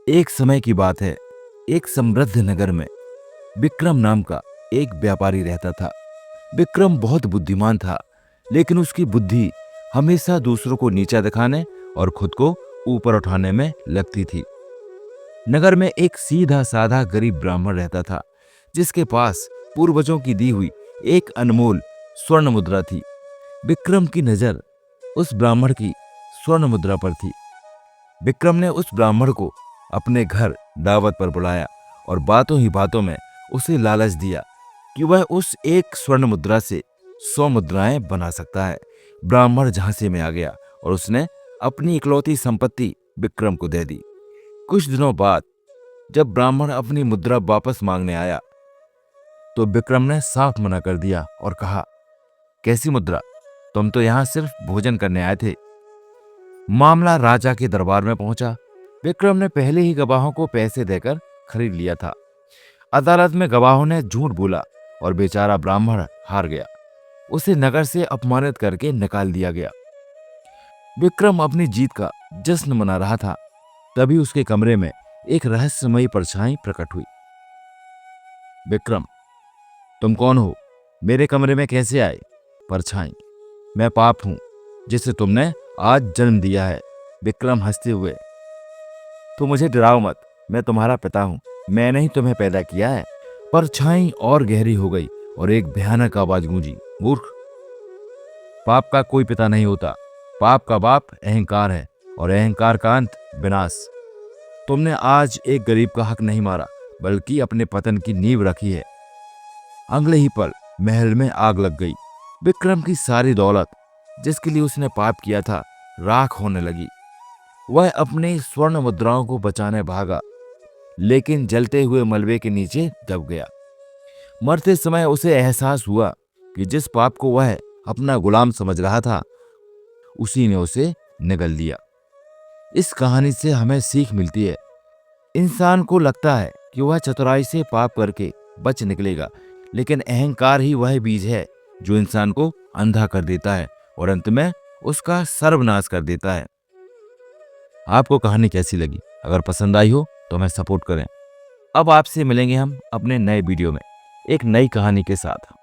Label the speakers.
Speaker 1: एक समय की बात है। एक समृद्ध नगर में विक्रम नाम का एक व्यापारी रहता था। विक्रम बहुत बुद्धिमान था, लेकिन उसकी बुद्धि हमेशा दूसरों को नीचा दिखाने और खुद को ऊपर उठाने में लगती थी। नगर में एक सीधा साधा गरीब ब्राह्मण रहता था, जिसके पास पूर्वजों की दी हुई एक अनमोल स्वर्ण मुद्रा थी। विक्रम की नजर उस ब्राह्मण की स्वर्ण मुद्रा पर थी। विक्रम ने उस ब्राह्मण को अपने घर दावत पर बुलाया और बातों ही बातों में उसे लालच दिया कि वह उस एक स्वर्ण मुद्रा से 100 मुद्राएं बना सकता है। ब्राह्मण झांसे में आ गया और उसने अपनी इकलौती संपत्ति विक्रम को दे दी। कुछ दिनों बाद जब ब्राह्मण अपनी मुद्रा वापस मांगने आया, तो विक्रम ने साफ मना कर दिया और कहा, कैसी मुद्रा? तुम तो यहां सिर्फ भोजन करने आए थे। मामला राजा के दरबार में पहुंचा। विक्रम ने पहले ही गवाहों को पैसे देकर खरीद लिया था। अदालत में गवाहों ने झूठ बोला और बेचारा ब्राह्मण हार गया। उसे नगर से अपमानित करके निकाल दिया गया। विक्रम अपनी जीत का जश्न मना रहा था, तभी उसके कमरे में एक रहस्यमयी परछाई प्रकट हुई। विक्रम, तुम कौन हो? मेरे कमरे में कैसे आए? परछाई, मैं पाप हूं जिसे तुमने आज जन्म दिया है। विक्रम हंसते हुए, तो मुझे डराओ मत, मैं तुम्हारा पिता हूं। मैंने ही तुम्हें पैदा किया है। परछाई और गहरी हो गई और एक भयानक आवाज गूंजी, मूर्ख, पाप का कोई पिता नहीं होता। पाप का बाप अहंकार है और अहंकार का अंत विनाश। तुमने आज एक गरीब का हक नहीं मारा, बल्कि अपने पतन की नींव रखी है। अगले ही पल महल में आग लग गई। विक्रम की सारी दौलत, जिसके लिए उसने पाप किया था, राख होने लगी। वह अपने स्वर्ण मुद्राओं को बचाने भागा, लेकिन जलते हुए मलबे के नीचे दब गया। मरते समय उसे एहसास हुआ कि जिस पाप को वह अपना गुलाम समझ रहा था, उसी ने उसे निगल लिया। इस कहानी से हमें सीख मिलती है। इंसान को लगता है कि वह चतुराई से पाप करके बच निकलेगा, लेकिन अहंकार ही वह बीज है जो इंसान को अंधा कर देता है और अंत में उसका सर्वनाश कर देता है। आपको कहानी कैसी लगी? अगर पसंद आई हो तो हमें सपोर्ट करें। अब आपसे मिलेंगे हम अपने नए वीडियो में एक नई कहानी के साथ।